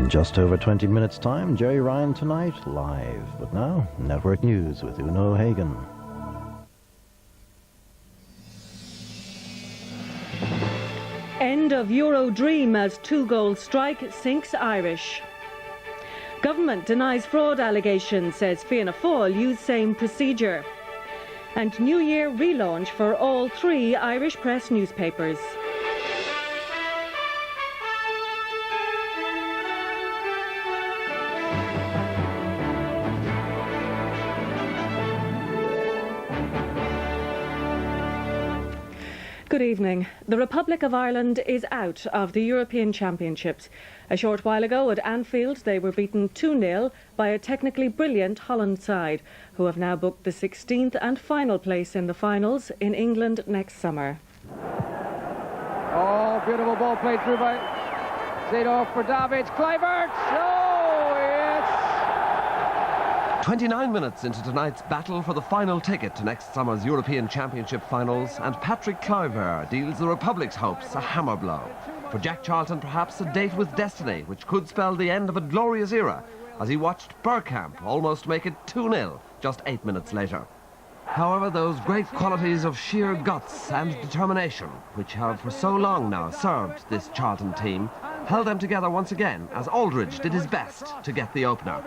In just over 20 minutes' time, Jerry Ryan Tonight live. But now, Network News with Uno Hagen. End of Euro dream as two-goal strike sinks Irish. Government denies fraud allegations, says Fianna Fáil use same procedure. And New Year relaunch for all three Irish press newspapers. Good evening. The Republic of Ireland is out of the European Championships. A short while ago at Anfield, they were beaten 2-0 by a technically brilliant Holland side, who have now booked the 16th and final place in the finals in England next summer. Oh, beautiful ball played through by Zadov for Davids. Kluivert! Oh, yes! 29 minutes into tonight's battle for the final ticket to next summer's European Championship finals, and Patrick Kluivert deals the Republic's hopes a hammer blow. For Jack Charlton, perhaps a date with destiny, which could spell the end of a glorious era, as he watched Bergkamp almost make it 2-0 just 8 minutes later. However, those great qualities of sheer guts and determination, which have for so long now served this Charlton team, held them together once again as Aldridge did his best to get the opener.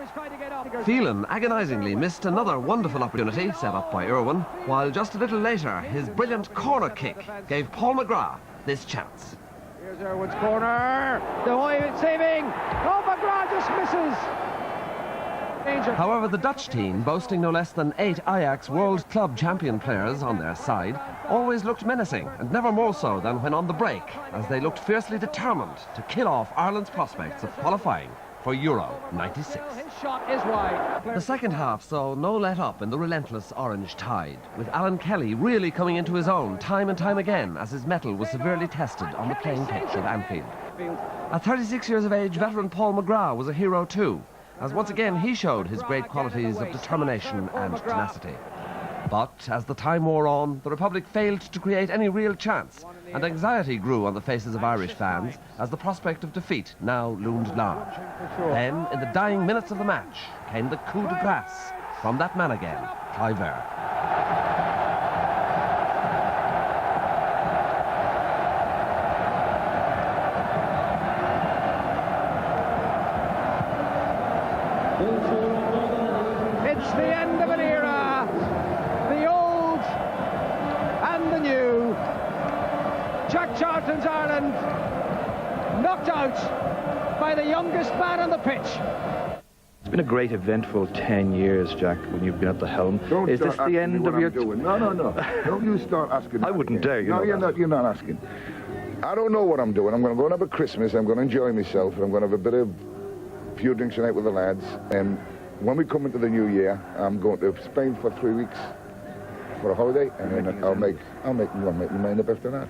Phelan agonisingly missed another wonderful opportunity set up by Irwin, while just a little later his brilliant corner kick gave Paul McGrath this chance. Here's Irwin's corner. The way saving. Oh, McGrath just misses. Danger. However, the Dutch team, boasting no less than 8 Ajax World Club champion players on their side, always looked menacing, and never more so than when on the break, as they looked fiercely determined to kill off Ireland's prospects of qualifying for Euro '96. His shot is wide. The second half saw no let-up in the relentless orange tide, with Alan Kelly really coming into his own time and time again as his mettle was severely tested on the playing pitch at Anfield. At 36 years of age, veteran Paul McGrath was a hero too, as once again he showed his great qualities of determination and tenacity. But as the time wore on, the Republic failed to create any real chance, and anxiety grew on the faces of Irish fans as the prospect of defeat now loomed large. Then, in the dying minutes of the match, came the coup de grace from that man again, Kluivert. It's the end of an era. The old and the new. Jack Charlton's Ireland knocked out by the youngest man on the pitch. It's been a great eventful 10 years, Jack, when you've been at the helm. Is this the end of your... No. Don't you start asking. I wouldn't dare. No, you're not asking. I don't know what I'm doing. I'm going to go and have a Christmas. I'm going to enjoy myself. I'm going to have a bit of few drinks tonight with the lads. And when we come into the new year, I'm going to Spain for 3 weeks for a holiday, and then I'll make my mind up after that.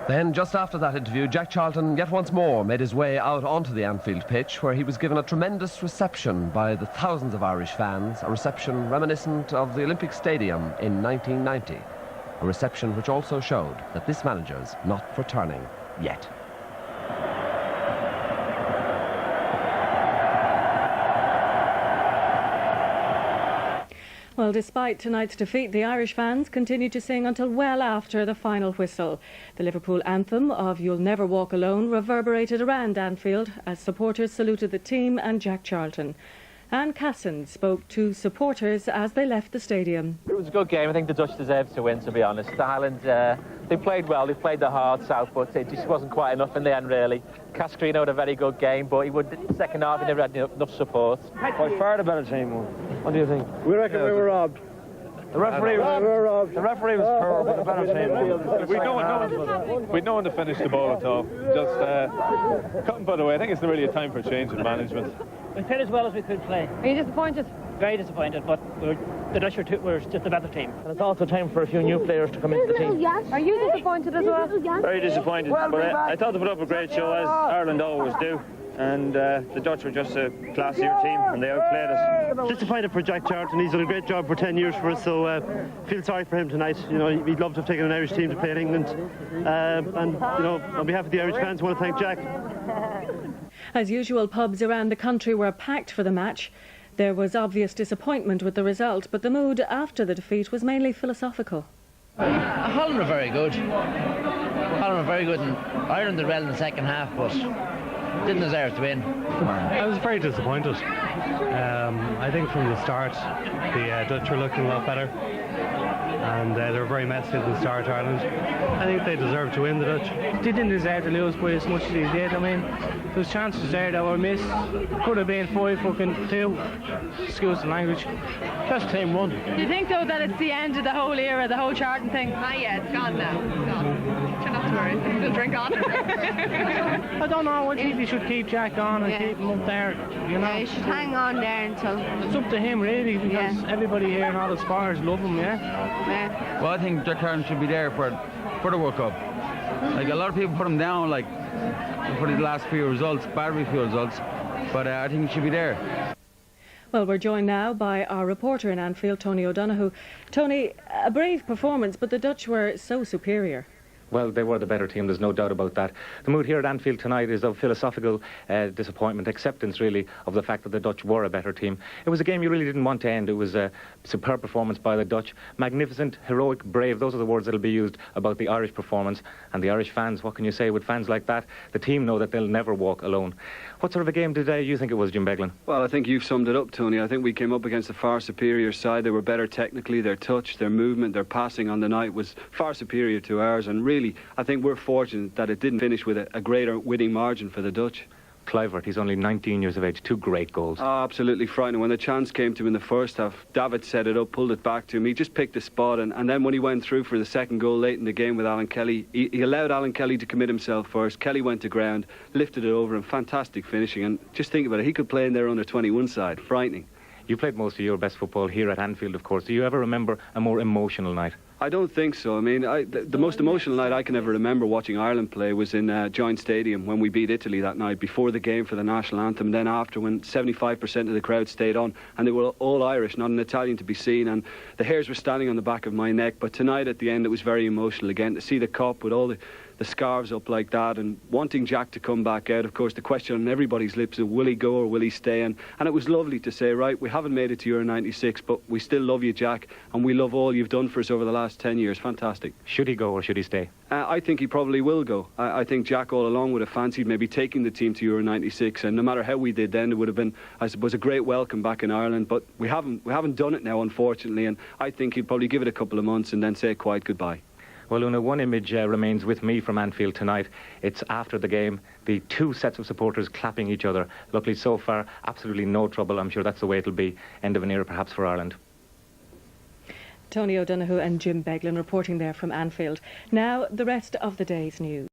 Then, just after that interview, Jack Charlton yet once more made his way out onto the Anfield pitch, where he was given a tremendous reception by the thousands of Irish fans, a reception reminiscent of the Olympic Stadium in 1990, a reception which also showed that this manager's not for turning yet. Well, despite tonight's defeat, the Irish fans continued to sing until well after the final whistle. The Liverpool anthem of You'll Never Walk Alone reverberated around Anfield as supporters saluted the team and Jack Charlton. Anne Casson spoke to supporters as they left the stadium. It was a good game. I think the Dutch deserved to win, to be honest. The Highland, they played well. They played their hearts out, but it just wasn't quite enough in the end, really. Cascarino had a very good game, but the second half he never had enough support. By far the better team. What do you think? We reckon we were robbed. The referee was poor, but the better team. We know when to finish the ball at all. Just cut and put away. I think it's really a time for change in management. We played as well as we could play. Are you disappointed? Very disappointed, but the Dutch were just a better team. And it's also time for a few new players to come into the team. Are you disappointed as well? Very disappointed, but I thought they put up a great show, as Ireland always do. And the Dutch were just a classier team, and they outplayed us. Disappointed for Jack Charlton. He's done a great job for 10 years for us, so feel sorry for him tonight. You know, he'd love to have taken an Irish team to play in England. And, you know, on behalf of the Irish fans, I want to thank Jack. As usual, pubs around the country were packed for the match. There was obvious disappointment with the result, but the mood after the defeat was mainly philosophical. Holland were very good. Holland were very good, and Ireland did well in the second half, but didn't deserve to win. I was very disappointed. I think from the start, the Dutch were looking a lot better, and they were very messy at the start, Ireland. I think they deserved to win, the Dutch. They didn't deserve to lose by as much as they did. I mean, there was chances there that were missed. Could have been 5-2. Excuse the language. Best team won. Do you think, though, that it's the end of the whole era, the whole Charlton thing? Not yet. It's gone now. It's gone. Try not to worry. Still drink on. I don't know. I think they should keep Jack on and keep him up there. You know, he should hang on there until. It's up to him, really, because everybody here and all the supporters love him. Yeah. Well, I think Jack Carlton should be there for the World Cup. Like, a lot of people put him down, like, for the last few results, bad few results, but I think he should be there. Well, we're joined now by our reporter in Anfield, Tony O'Donoghue. Tony, a brave performance, but the Dutch were so superior. Well, they were the better team, there's no doubt about that. The mood here at Anfield tonight is of philosophical disappointment, acceptance really of the fact that the Dutch were a better team. It was a game you really didn't want to end. It was a superb performance by the Dutch. Magnificent, heroic, brave, those are the words that will be used about the Irish performance. And the Irish fans, what can you say with fans like that? The team know that they'll never walk alone. What sort of a game did you think it was, Jim Beglin? Well, I think you've summed it up, Tony. I think we came up against a far superior side. They were better technically. Their touch, their movement, their passing on the night was far superior to ours. And really, I think we're fortunate that it didn't finish with a greater winning margin for the Dutch. Kluivert, he's only 19 years of age, 2 great goals. Oh, absolutely frightening. When the chance came to him in the first half, David set it up, pulled it back to him. He just picked a spot, and then when he went through for the second goal late in the game with Alan Kelly, he allowed Alan Kelly to commit himself first. Kelly went to ground, lifted it over, and fantastic finishing. And just think about it, he could play in their under-21 side. Frightening. You played most of your best football here at Anfield, of course. Do you ever remember a more emotional night? I don't think so. I mean, the most emotional night I can ever remember watching Ireland play was in Giant Stadium when we beat Italy that night, before the game for the national anthem, and then after, when 75% of the crowd stayed on, and they were all Irish, not an Italian to be seen, and the hairs were standing on the back of my neck. But tonight at the end it was very emotional again, to see the Cup with all the scarves up like that, and wanting Jack to come back out. Of course, the question on everybody's lips is, will he go or will he stay? And it was lovely to say, right, we haven't made it to Euro 96, but we still love you, Jack, and we love all you've done for us over the last 10 years. Fantastic. Should he go or should he stay? I think he probably will go. I think Jack all along would have fancied maybe taking the team to Euro 96, and no matter how we did then, it would have been, I suppose, a great welcome back in Ireland. But we haven't done it now, unfortunately, and I think he'd probably give it a couple of months and then say a quiet goodbye. Well, Una, one image remains with me from Anfield tonight. It's after the game, the 2 sets of supporters clapping each other. Luckily, so far, absolutely no trouble. I'm sure that's the way it'll be. End of an era, perhaps, for Ireland. Tony O'Donoghue and Jim Beglin reporting there from Anfield. Now, the rest of the day's news.